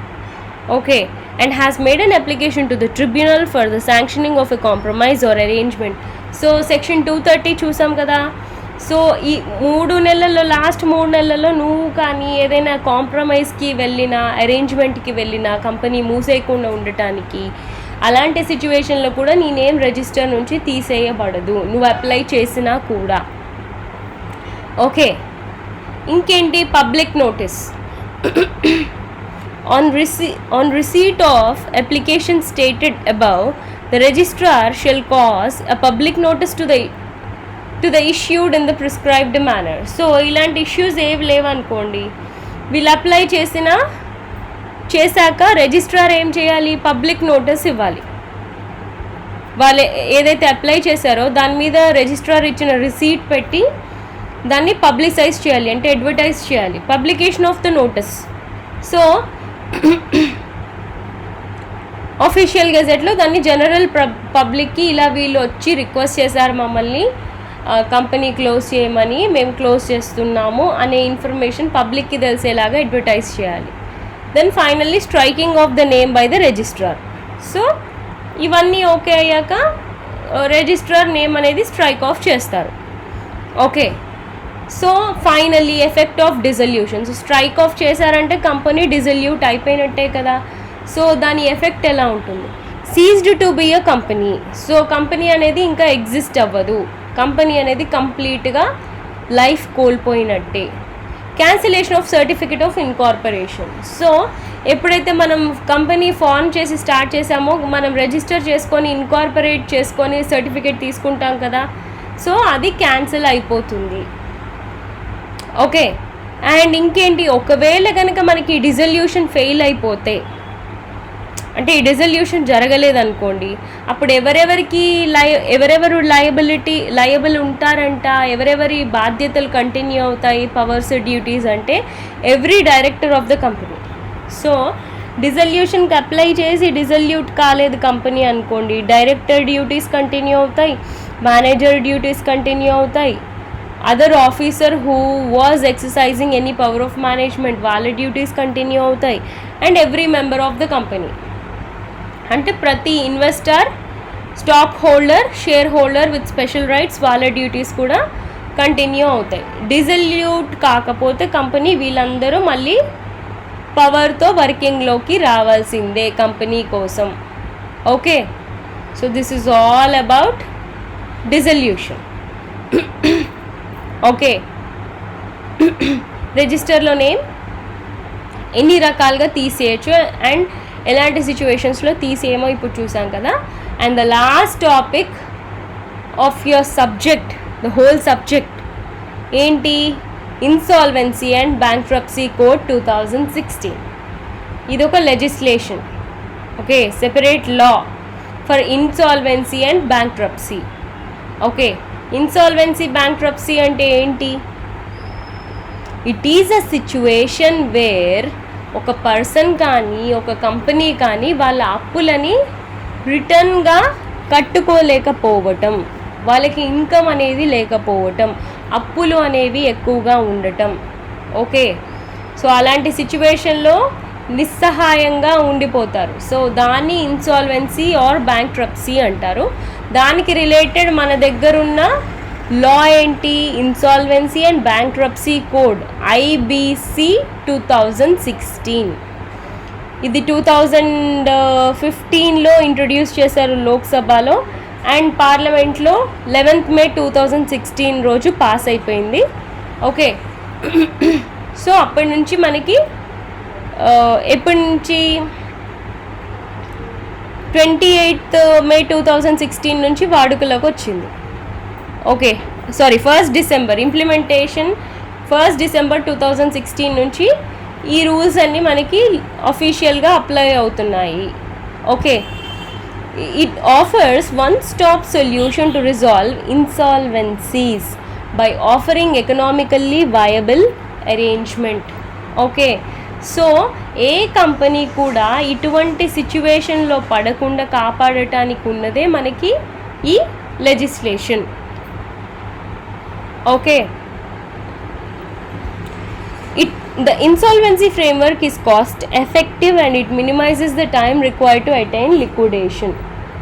Okay, and has made an application to the tribunal for the sanctioning of a compromise or arrangement. So section 230 చూసాం కదా. So ఈ 3 నెలల్లో last 3 నెలల్లో నువ్వు కానీ ఏదైనా కాంప్రమైజ్కి వెళ్ళినా అరేంజ్మెంట్కి వెళ్ళినా కంపెనీ మూసేయకుండా ఉండటానికి అలాంటి సిచ్యువేషన్లో కూడా నీ నేమ్ రిజిస్టర్ నుంచి తీసేయబడదు నువ్వు అప్లై చేసినా కూడా. ఓకే, ఇంకేంటి public notice. On receipt of application stated above, the registrar shall cause a public notice to the issued in the prescribed manner. So ఇలాంటి ఇష్యూస్ ఏవి లేవనుకోండి, వీళ్ళు అప్లై చేశాక రిజిస్ట్రార్ ఏం చేయాలి, పబ్లిక్ నోటీస్ ఇవ్వాలి. వాళ్ళు ఏదైతే అప్లై చేశారో దాని మీద రిజిస్ట్రార్ ఇచ్చిన రిసీట్ పెట్టి దాన్ని పబ్లిసైజ్ చేయాలి, అంటే అడ్వర్టైజ్ చేయాలి, publication of the notice. So official గెజెట్లో దాన్ని జనరల్ పబ్లిక్కి ఇలా వీళ్ళు వచ్చి రిక్వెస్ట్ చేశారు మమ్మల్ని కంపెనీ క్లోజ్ చేయమని, మేము క్లోజ్ చేస్తున్నాము అనే ఇన్ఫర్మేషన్ పబ్లిక్కి తెలిసేలాగా అడ్వర్టైజ్ చేయాలి. Then finally striking off the name by the registrar. So ఇవన్నీ ఓకే అయ్యాక రిజిస్ట్రార్ నేమ్ అనేది స్ట్రైక్ ఆఫ్ చేస్తారు. Okay, so finally effect of dissolution. So strike off చేశారంటే కంపెనీ డిజల్యూట్ అయిపోయినట్టే కదా. సో దాని ఎఫెక్ట్ ఎలా ఉంటుంది, ceased to be a company. So company అనేది ఇంకా ఎగ్జిస్ట్ అవ్వదు, కంపెనీ అనేది కంప్లీట్గా లైఫ్ కోల్పోయినట్టే. Cancellation of certificate of incorporation. So ఎప్పుడైతే మనం కంపెనీ ఫార్మ్ చేసి స్టార్ట్ చేసామో మనం రిజిస్టర్ చేసుకొని ఇన్కార్పొరేట్ చేసుకొని సర్టిఫికేట్ తీసుకుంటాం కదా, సో అది క్యాన్సిల్ అయిపోతుంది. ఓకే, అండ్ ఇంకేంటి, ఒకవేళ కనుక మనకి డిజల్యూషన్ ఫెయిల్ అయిపోతే, అంటే ఈ డిజల్యూషన్ జరగలేదనుకోండి, అప్పుడు ఎవరెవరు లయబుల్ ఉంటారంట, ఎవరెవరి బాధ్యతలు కంటిన్యూ అవుతాయి, పవర్స్ డ్యూటీస్ అంటే every director of the company. So డిజల్యూషన్కి అప్లై చేసి డిజల్యూట్ కాలేదు కంపెనీ అనుకోండి, డైరెక్టర్ డ్యూటీస్ కంటిన్యూ అవుతాయి, మేనేజర్ డ్యూటీస్ కంటిన్యూ అవుతాయి, other officer who was exercising any power of management వాళ్ళ డ్యూటీస్ కంటిన్యూ అవుతాయి, and every member of the company. అంటే ప్రతి investor, stockholder, shareholder with special rights వాళ్ళ duties కూడా continue అవుతాయి. Dissolute కాకపోతే company వీళ్ళందరూ మళ్ళీ పవర్తో వర్కింగ్లోకి రావాల్సిందే కంపెనీ కోసం. Okay, so this is all about dissolution. Okay, రిజిస్టర్లో నేమ్ ఎన్ని రకాలుగా తీసేయచ్చు అండ్ ఎలాంటి సిచ్యువేషన్స్లో తీసేయమో ఇప్పుడు చూసాం కదా. And the last topic of your subject, the whole subject ఏంటి, ఇన్సాల్వెన్సీ అండ్ బ్యాంక్రప్సీ కోడ్ 2016. ఇది ఒక legislation. Okay, separate law for insolvency and bankruptcy. Okay, insolvency bankruptcy అంటే ఏంటి, it is a situation where ఒక పర్సన్ కానీ ఒక company కానీ వాళ్ళ అప్పులని రిటర్న్గా కట్టుకోలేకపోవటం, వాళ్ళకి ఇన్కమ్ అనేది లేకపోవటం, అప్పులు అనేవి ఎక్కువగా ఉండటం. ఓకే, సో అలాంటి సిచ్యువేషన్లో నిస్సహాయంగా ఉండిపోతారు. సో దాన్ని ఇన్సాల్వెన్సీ ఆర్ బ్యాంక్రప్సీ అంటారు. దానికి రిలేటెడ్ మన దగ్గరున్న లా ఏంటి? Insolvency and bankruptcy code IBC 2016. ఇది 2015లో ఇంట్రడ్యూస్ చేశారు లోక్సభలో, అండ్ పార్లమెంట్లో 11th May 2016 రోజు పాస్ అయిపోయింది. ఓకే, సో అప్పటి నుంచి మనకి ఎప్పటి నుంచి 28th May 2016 నుంచి వాడుకలోకి వచ్చింది. Okay, sorry 1st December implementation 1st December 2016 నుంచి ఈ రూల్స్ అన్నీ మనకి అఫీషియల్గా అప్లై అవుతున్నాయి. Okay, it offers one stop solution to resolve insolvencies by offering economically viable arrangement. Okay, so ఏ కంపెనీ కూడా ఇటువంటి సిచ్యువేషన్లో పడకుండా కాపాడటానికి ఉన్నదే మనకి ఈ legislation. Okay, the insolvency framework is cost effective and it minimizes the time required to attain liquidation.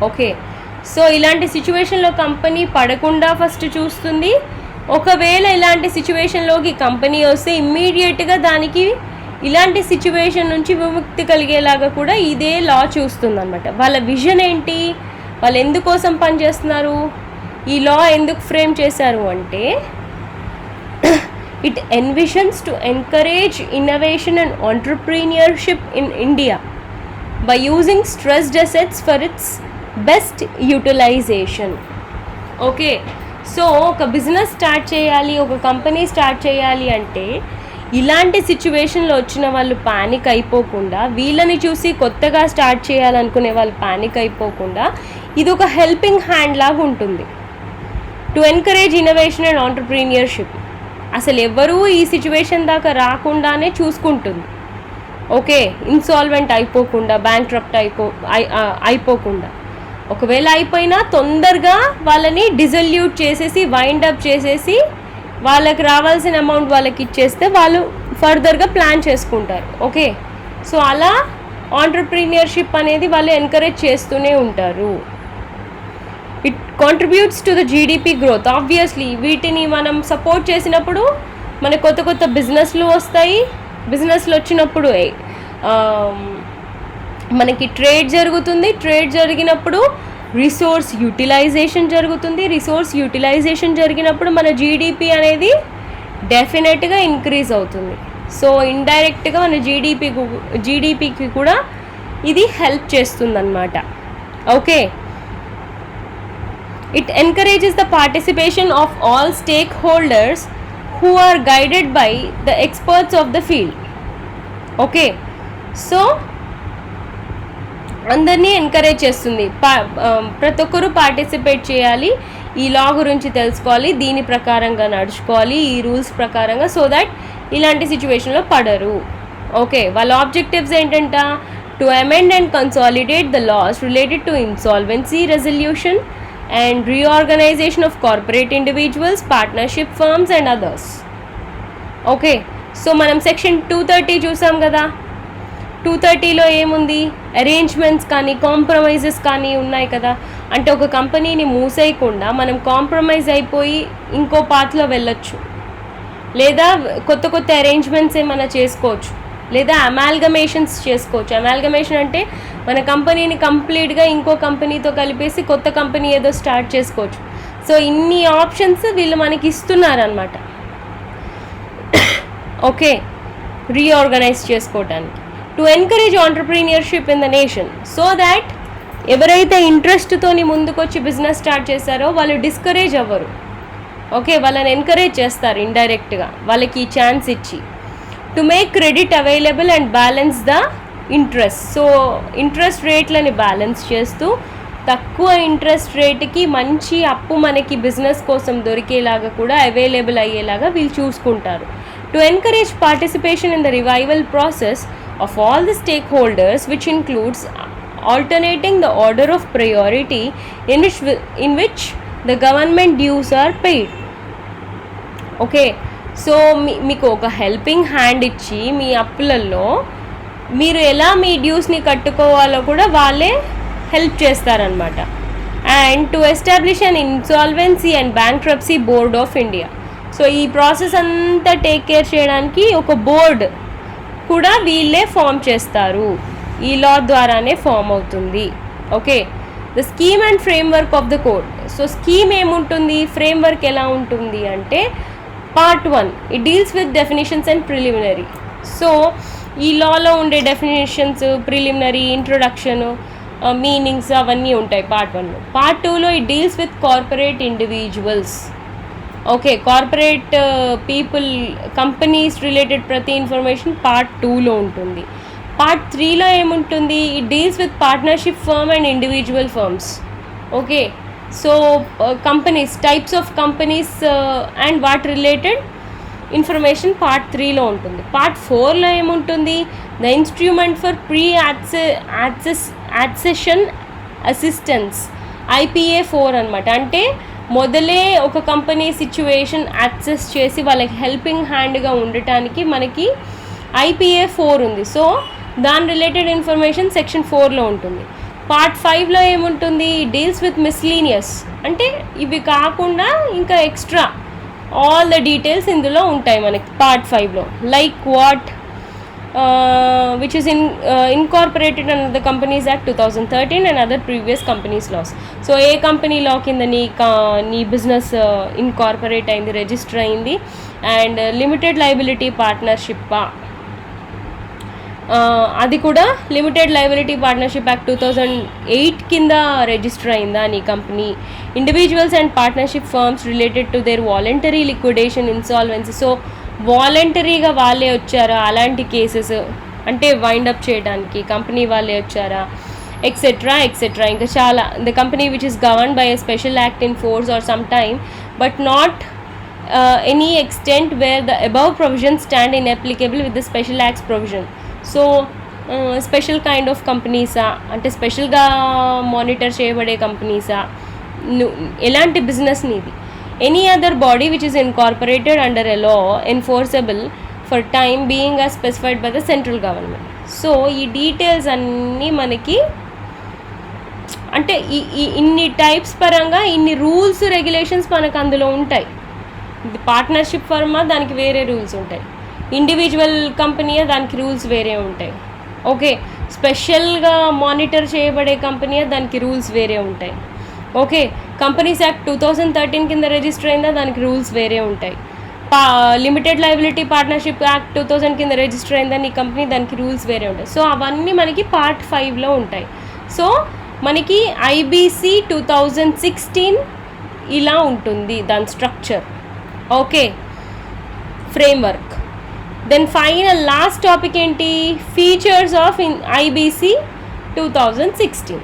Okay, so ఇలాంటి సిచ్యువేషన్లో కంపెనీ పడకుండా ఫస్ట్ చూస్తుంది. ఒకవేళ ఇలాంటి సిచ్యువేషన్లోకి కంపెనీ వస్తే ఇమ్మీడియట్గా దానికి ఇలాంటి సిచ్యువేషన్ నుంచి విముక్తి కలిగేలాగా కూడా ఇదే లా చూస్తుంది అనమాట. వాళ్ళ విజన్ ఏంటి, వాళ్ళు ఎందుకోసం పనిచేస్తున్నారు, ఈ లా ఎందుకు ఫ్రేమ్ చేశారు అంటే it envisions to encourage innovation and entrepreneurship in India by using stressed assets for its best utilization. Okay, so ఒక బిజినెస్ స్టార్ట్ చేయాలి, ఒక కంపెనీ స్టార్ట్ చేయాలి అంటే ఇలాంటి సిచ్యువేషన్లో వచ్చిన వాళ్ళు పానిక్ అయిపోకుండా, వీళ్ళని చూసి కొత్తగా స్టార్ట్ చేయాలనుకునే వాళ్ళు పానిక్ అయిపోకుండా ఇది ఒక హెల్పింగ్ హ్యాండ్ లాగా ఉంటుంది టు ఎన్కరేజ్ ఇన్నోవేషన్ అండ్ ఆంటర్ప్రీనియర్షిప్. అసలు ఎవరూ ఈ సిచ్యువేషన్ దాకా రాకుండానే చూసుకుంటుంది. ఓకే, ఇన్సాల్వెంట్ అయిపోకుండా, బ్యాంక్రప్ట్ అయిపోకుండా, ఒకవేళ అయిపోయినా తొందరగా వాళ్ళని డిజల్యూట్ చేసేసి వైండప్ చేసేసి వాళ్ళకి రావాల్సిన అమౌంట్ వాళ్ళకి ఇచ్చేస్తే వాళ్ళు ఫర్దర్గా ప్లాన్ చేసుకుంటారు. ఓకే, సో అలా ఆంటర్ప్రీనియర్షిప్ అనేది వాళ్ళు ఎంకరేజ్ చేస్తూనే ఉంటారు. It contributes to the GDP growth. Obviously వీటిని మనం సపోర్ట్ చేసినప్పుడు మన కొత్త కొత్త బిజినెస్లు వస్తాయి. బిజినెస్లు వచ్చినప్పుడు మనకి ట్రేడ్ జరుగుతుంది. ట్రేడ్ జరిగినప్పుడు రిసోర్స్ యూటిలైజేషన్ జరుగుతుంది. రిసోర్స్ యూటిలైజేషన్ జరిగినప్పుడు మన GDP అనేది డెఫినెట్గా ఇంక్రీజ్ అవుతుంది. సో ఇండైరెక్ట్గా మన జీడిపికి కూడా ఇది హెల్ప్ చేస్తుంది అన్నమాట. Okay, it encourages the participation of all stakeholders who are guided by the experts of the field. Okay, so అందరినీ ఎంకరేజ్ చేస్తుంది. ప్రతి ఒక్కరూ పార్టిసిపేట్ చేయాలి, ఈ లా గురించి తెలుసుకోవాలి, దీని ప్రకారంగా నడుచుకోవాలి, ఈ రూల్స్ ప్రకారంగా, సో దట్ ఇలాంటి సిచ్యువేషన్లో పడరు. ఓకే, వాళ్ళ ఆబ్జెక్టివ్స్ ఏంటంట? To amend and consolidate the laws related to insolvency resolution and reorganization of corporate individuals, partnership firms and others. Okay, so మనం సెక్షన్ 230 చూసాం కదా. 230లో ఏముంది? అరేంజ్మెంట్స్ కానీ కాంప్రమైజెస్ కానీ ఉన్నాయి కదా. అంటే ఒక కంపెనీని మూసేయకుండా మనం కాంప్రమైజ్ అయిపోయి ఇంకో పాత్లో వెళ్ళొచ్చు, లేదా కొత్త కొత్త అరేంజ్మెంట్స్ ఏమైనా చేసుకోవచ్చు, లేదా అమాల్గమేషన్స్ చేసుకోవచ్చు. అమాల్గమేషన్ అంటే మన కంపెనీని కంప్లీట్గా ఇంకో కంపెనీతో కలిపేసి కొత్త కంపెనీ ఏదో స్టార్ట్ చేసుకోవచ్చు. సో ఇన్ని ఆప్షన్స్ వీళ్ళు మనకి ఇస్తున్నారనమాట. ఓకే, రీఆర్గనైజ్ చేసుకోవటానికి, to encourage entrepreneurship in the nation, so that ఎవరైతే ఇంట్రెస్ట్తోని ముందుకొచ్చి బిజినెస్ స్టార్ట్ చేశారో వాళ్ళు డిస్కరేజ్ అవ్వరు. ఓకే, వాళ్ళని ఎంకరేజ్ చేస్తారు ఇండైరెక్ట్గా, వాళ్ళకి ఈ ఛాన్స్ ఇచ్చి. To make credit available and balance the interest. So interest రేట్లని బ్యాలెన్స్ చేస్తూ తక్కువ ఇంట్రెస్ట్ రేట్కి మంచి అప్పు మనకి బిజినెస్ కోసం దొరికేలాగా కూడా అవైలబుల్ అయ్యేలాగా వీళ్ళు చూసుకుంటారు. To encourage participation in the revival process of all the stake holders which includes alternating the order of priority in which the government dues are paid. Okay, so మీకు ఒక హెల్పింగ్ హ్యాండ్ ఇచ్చి మీ అప్పులలో మీరు ఎలా మీ డ్యూస్ని కట్టుకోవాలో కూడా వాళ్ళే హెల్ప్ చేస్తారనమాట. And to establish an insolvency and bankruptcy board of India. So ఈ process అంతా టేక్ కేర్ చేయడానికి ఒక బోర్డ్ కూడా వీళ్ళే ఫామ్ చేస్తారు, ఈ లా ద్వారానే ఫామ్ అవుతుంది. Okay, the scheme and framework of the code. So scheme ఏముంటుంది, ఫ్రేమ్వర్క్ ఎలా ఉంటుంది అంటే part 1 it deals with definitions and preliminary. So ఈ లాలో ఉండే డెఫినేషన్స్, ప్రిలిమినరీ, ఇంట్రొడక్షన్, మీనింగ్స్ అవన్నీ ఉంటాయి పార్ట్ 1లో. పార్ట్ 2లో it deals with corporate individuals. Okay, corporate people, companies related ప్రతి ఇన్ఫర్మేషన్ పార్ట్ 2లో ఉంటుంది. పార్ట్ 3లో ఏముంటుంది, it deals with partnership firm and individual firms. Okay, so companies, types of companies and what related information part 3లో ఉంటుంది. Part 4లో ఏముంటుంది, the instrument for pre accession assistance, IPA 4 అనమాట. అంటే మొదలే ఒక కంపెనీ సిచ్యువేషన్ యాక్సెస్ చేసి వాళ్ళకి హెల్పింగ్ హ్యాండ్గా ఉండటానికి మనకి IPA 4 ఉంది. సో దాని రిలేటెడ్ ఇన్ఫర్మేషన్ సెక్షన్ 4లో ఉంటుంది. పార్ట్ 5లో ఏముంటుంది, డీల్స్ విత్ మిస్లీనియస్, అంటే ఇవి కాకుండా ఇంకా ఎక్స్ట్రా ఆల్ ద డీటెయిల్స్ ఇందులో ఉంటాయి మనకి పార్ట్ 5లో. Like what which is incorporated under the Companies Act 2013 and other previous companies laws. So A company law కింద నీ బిజినెస్ ఇన్కార్పొరేట్ అయింది, రిజిస్టర్ అయింది, అండ్ లిమిటెడ్ లయబిలిటీ పార్ట్నర్షిప్, అది కూడా లిమిటెడ్ లయబిలిటీ పార్ట్నర్షిప్ యాక్ట్ 2008 కింద రిజిస్టర్ అయిందా నీ company. Individuals and partnership firms related to their voluntary liquidation, insolvency. So వాలంటరీగా వాళ్ళే వచ్చారా అలాంటి కేసెస్, అంటే వైండప్ చేయడానికి కంపెనీ వాళ్ళే వచ్చారా, ఎక్సెట్రా ఎక్సెట్రా. ఇంకా చాలా, the company which is govern by a special act in force or some time but not any extent where the above provision stand in applicable with the special acts provision. So special kind of కంపెనీసా, అంటే స్పెషల్గా monitor చేయబడే కంపెనీసా, ఎలాంటి business నీది. Any other body which is incorporated under a law enforceable for time being as specified by the central government. So ఈ details అన్నీ మనకి, అంటే ఇన్ని టైప్స్ పరంగా ఇన్ని రూల్స్ రెగ్యులేషన్స్ మనకు అందులో ఉంటాయి. పార్ట్నర్షిప్ ఫర్మా దానికి వేరే రూల్స్ ఉంటాయి, ఇండివిజువల్ కంపెనీయా దానికి రూల్స్ వేరే ఉంటాయి. ఓకే, స్పెషల్గా మానిటర్ చేయబడే కంపెనీయా దానికి రూల్స్ వేరే ఉంటాయి. ఓకే, కంపెనీస్ యాక్ట్ 2013 కింద రిజిస్టర్ అయిందా దానికి రూల్స్ వేరే ఉంటాయి. లిమిటెడ్ లయబిలిటీ పార్ట్నర్షిప్ యాక్ట్ 2000 కింద రిజిస్టర్ అయిందా నీ కంపెనీ, దానికి రూల్స్ వేరే ఉంటాయి. సో అవన్నీ మనకి పార్ట్ 5లో ఉంటాయి. సో మనకి IBC 2016 ఇలా ఉంటుంది దాని structure. Okay, framework. Then final last topic ఏంటి, ఫీచర్స్ ఆఫ్ IBC 2016.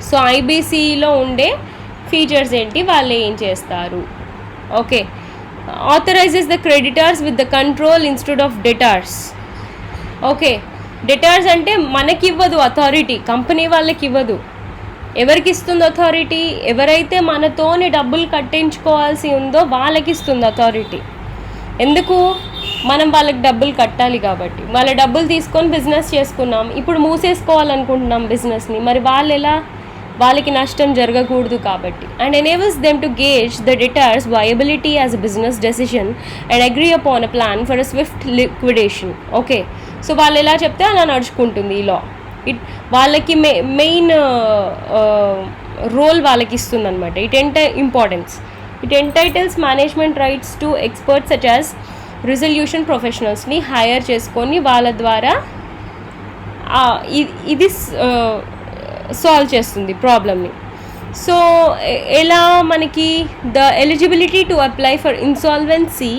సో IBCలో ఉండే ఫీచర్స్ ఏంటి, వాళ్ళు ఏం చేస్తారు. Okay, authorises the creditors with the control instead of debtors. Okay, debtors అంటే మనకి ఇవ్వదు అథారిటీ, కంపెనీ వాళ్ళకి ఇవ్వదు. ఎవరికి ఇస్తుంది అథారిటీ, ఎవరైతే మనతోని డబ్బులు కట్టించుకోవాల్సి ఉందో వాళ్ళకి ఇస్తుంది అథారిటీ. ఎందుకు, మనం వాళ్ళకి డబ్బులు కట్టాలి కాబట్టి. వాళ్ళ డబ్బులు తీసుకొని బిజినెస్ చేసుకున్నాం, ఇప్పుడు మూసేసుకోవాలనుకుంటున్నాం బిజినెస్ని, మరి వాళ్ళు ఎలా, వాళ్ళకి నష్టం జరగకూడదు కాబట్టి. And enables them to gauge the debtors viability as a business decision and agree upon a plan for a Swift liquidation. Okay, so వాళ్ళు ఎలా చెప్తే అలా నడుచుకుంటుంది ఈ లా. వాళ్ళకి మెయిన్ రోల్ వాళ్ళకి ఇస్తుంది అనమాట. It entitles management rights to experts such as resolution ప్రొఫెషనల్స్ని హైర్ చేసుకొని వాళ్ళ ద్వారా ఇది సాల్వ్ చేస్తుంది ప్రాబ్లమ్ని. సో ఎలా మనకి the eligibility to apply for insolvency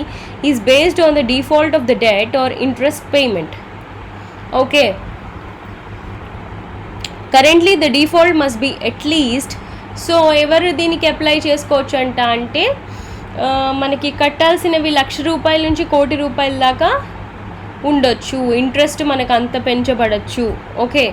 is based on the default of the debt or interest payment. Okay, currently the default must be at least. So ఎవరు దీనికి అప్లై చేసుకోవచ్చు అంటే మనకి కట్టాల్సినవి ₹1,00,000 నుంచి ₹1,00,00,000 దాకా ఉండొచ్చు, ఇంట్రెస్ట్ మనకు అంత పెంచబడచ్చు. Okay,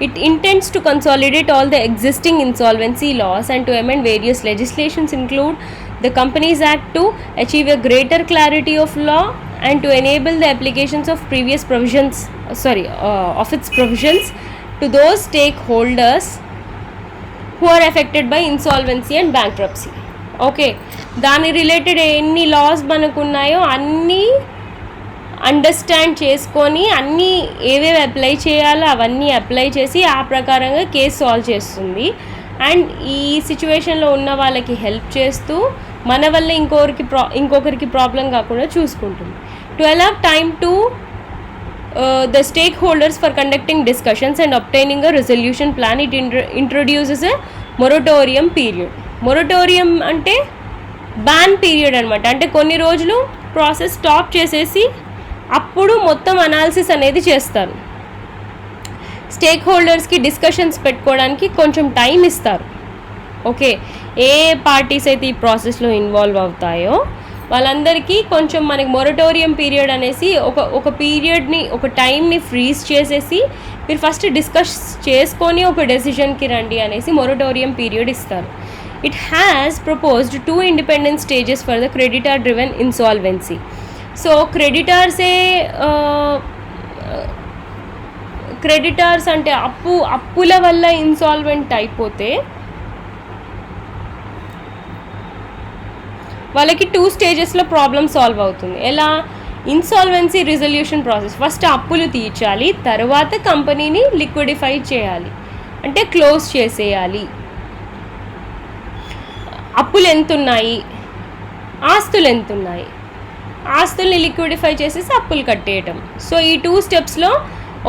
it intends to consolidate all the existing insolvency laws and to amend various legislations include the Companies Act to achieve a greater clarity of law and to enable the applications of previous provisions of its provisions to those stakeholders who are affected by insolvency and bankruptcy. Okay, దాని related ఎన్ని loss మనకు ఉన్నాయో అన్నీ understand చేసుకొని అన్నీ ఏవేవి apply చేయాలో అవన్నీ అప్లై చేసి ఆ ప్రకారంగా కేసు సాల్వ్ చేస్తుంది. అండ్ ఈ సిచ్యువేషన్లో ఉన్న వాళ్ళకి హెల్ప్ చేస్తూ మన వల్ల ఇంకొకరికి ప్రాబ్లం కాకుండా చూసుకుంటుంది. To allow time to the stakeholders for conducting discussions and obtaining a resolution plan, it introduces a moratorium period. Moratorium అంటే బ్యాన్ పీరియడ్ అనమాట. అంటే కొన్ని రోజులు ప్రాసెస్ స్టాప్ చేసేసి అప్పుడు మొత్తం అనాలిసిస్ అనేది చేస్తారు. స్టేక్ హోల్డర్స్కి డిస్కషన్స్ పెట్టుకోవడానికి కొంచెం టైం ఇస్తారు. ఓకే, ఏ పార్టీస్ అయితే ఈ ప్రాసెస్లో ఇన్వాల్వ్ అవుతాయో వాళ్ళందరికీ కొంచెం మనకి మొరటోరియం పీరియడ్ అనేసి ఒక పీరియడ్ని ఒక టైంని ఫ్రీజ్ చేసేసి మీరు ఫస్ట్ డిస్కస్ చేసుకొని ఒక డెసిషన్కి రండి అనేసి మొరటోరియం పీరియడ్ ఇస్తారు. It has proposed 2 independent stages for the creditor driven insolvency. So creditors అంటే అప్పుల వల్ల ఇన్సాల్వెంట్ అయిపోతే వాళ్ళకి 2 స్టేజెస్లో ప్రాబ్లమ్ సాల్వ్ అవుతుంది. ఎలా? ఇన్సాల్వెన్సీ రిజల్యూషన్ ప్రాసెస్, ఫస్ట్ అప్పులు తీర్చాలి, తర్వాత కంపెనీని లిక్విడిఫై చేయాలి, అంటే క్లోజ్ చేసేయాలి. అప్పులు ఎంతున్నాయి, ఆస్తులు ఎంతున్నాయి, ఆస్తుల్ని లిక్విడిఫై చేసేసి అప్పులు కట్టేయటం. సో ఈ 2 స్టెప్స్లో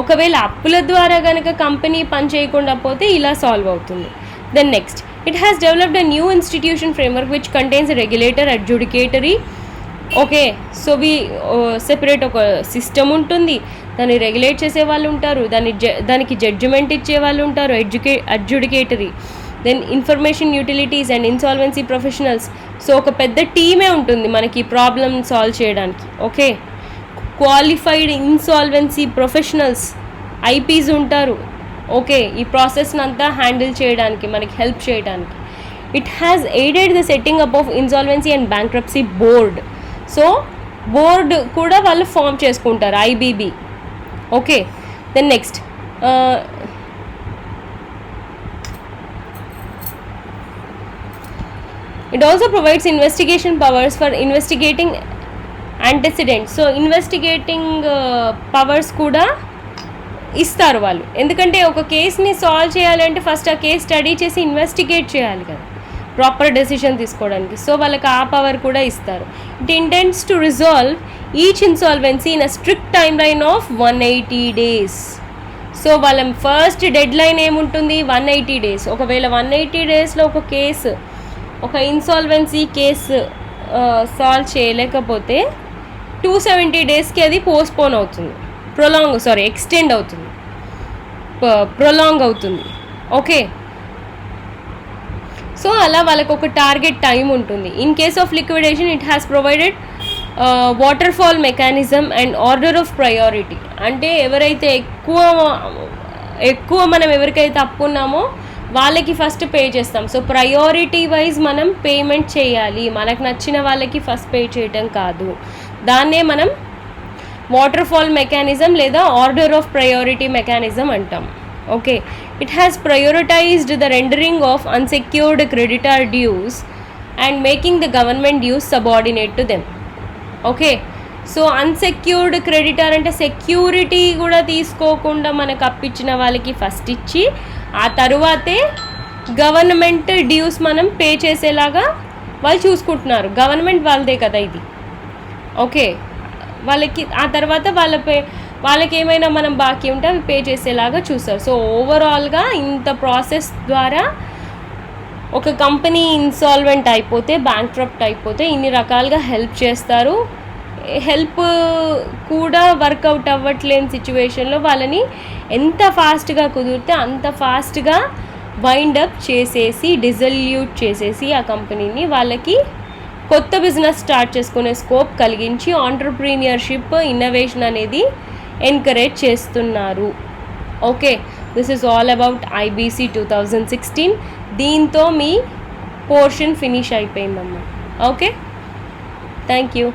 ఒకవేళ అప్పుల ద్వారా కనుక కంపెనీ పని చేయకుండా పోతే ఇలా సాల్వ్ అవుతుంది. Then next, it has developed a new institution framework which contains a regulator, adjudicatory. Okay, so separate ఒక సిస్టమ్ ఉంటుంది, దాన్ని రెగ్యులేట్ చేసే వాళ్ళు ఉంటారు, దానికి జడ్జిమెంట్ ఇచ్చే వాళ్ళు ఉంటారు, adjudicatory, then information utilities and insolvency professionals. So ఒక పెద్ద టీమే ఉంటుంది మనకి ప్రాబ్లమ్ సాల్వ్ చేయడానికి. Okay, qualified insolvency professionals, IPs ఉంటారు. ఓకే, ఈ ప్రాసెస్ని అంతా హ్యాండిల్ చేయడానికి మనకి హెల్ప్ చేయడానికి. It has aided the setting up of insolvency and bankruptcy board. So board కూడా వాళ్ళు ఫామ్ చేసుకుంటారు, IBB. Okay, then next, it also provides investigation powers for investigating antecedents. So investigating powers కూడా ఇస్తారు వాళ్ళు. ఎందుకంటే ఒక కేసుని సాల్వ్ చేయాలి అంటే ఫస్ట్ ఆ కేసు స్టడీ చేసి ఇన్వెస్టిగేట్ చేయాలి కదా ప్రాపర్ డెసిషన్ తీసుకోవడానికి. సో వాళ్ళకి ఆ పవర్ కూడా ఇస్తారు. It ఇంటెండ్స్ to resolve each insolvency in a strict time line of 180 days. So వాళ్ళ ఫస్ట్ డెడ్ లైన్ ఏముంటుంది? 180 days. ఒకవేళ 180 daysలో ఒక కేసు, ఒక ఇన్సాల్వెన్సీ కేసు సాల్వ్ చేయలేకపోతే 270 daysకి అది పోస్ట్పోన్ అవుతుంది, ఎక్స్టెండ్ అవుతుంది, ప్రొలాంగ్ అవుతుంది. ఓకే, సో అలా వాళ్ళకు ఒక టార్గెట్ టైం ఉంటుంది. In case of liquidation it has provided water fall mechanism and order of priority. అంటే ఎవరైతే ఎక్కువ మనం ఎవరికైతే అప్పు ఉన్నామో వాళ్ళకి ఫస్ట్ పే చేస్తాం. సో ప్రయారిటీ వైజ్ మనం పేమెంట్ చేయాలి, మనకు నచ్చిన వాళ్ళకి ఫస్ట్ పే చేయటం కాదు. దాన్నే మనం వాటర్ ఫాల్ మెకానిజం లేదా ఆర్డర్ ఆఫ్ ప్రయారిటీ మెకానిజం అంటాం. Okay, it has prioritised the rendering of unsecured creditor dues and making the government dues subordinate to them. Okay, so unsecured creditor అంటే security కూడా తీసుకోకుండా మనకు అప్పిచ్చిన వాళ్ళకి ఫస్ట్ ఇచ్చి ఆ తరువాతే గవర్నమెంట్ డ్యూస్ మనం పే చేసేలాగా వాళ్ళు చూసుకుంటున్నారు. గవర్నమెంట్ వాళ్ళదే కదా ఇది. ఓకే, వాళ్ళకి ఆ తర్వాత వాళ్ళకి ఏమైనా మనం బాకీ ఉంటే అవి పే చేసేలాగా చూస్తారు. సో ఓవరాల్గా ఇంత ప్రాసెస్ ద్వారా ఒక కంపెనీ ఇన్సాల్వెంట్ అయిపోతే, బ్యాంక్రప్ట్ అయిపోతే ఇన్ని రకాలుగా హెల్ప్ చేస్తారు. హెల్ప్ కూడా వర్కౌట్ అవ్వట్లేని సిచ్యువేషన్లో వాళ్ళని ఎంత ఫాస్ట్గా కుదిరితే అంత ఫాస్ట్గా వైండప్ చేసేసి డిజల్యూట్ చేసేసి ఆ కంపెనీని వాళ్ళకి కొత్త బిజినెస్ స్టార్ట్ చేసుకునే స్కోప్ కలిగించి ఆంటర్ప్రీనియర్షిప్, ఇన్నోవేషన్ అనేది ఎంకరేజ్ చేస్తున్నారు. Okay, this is all about IBC 2016. దీంతో మీ పోర్షన్ ఫినిష్ అయిపోయిందమ్మా. Okay, thank you.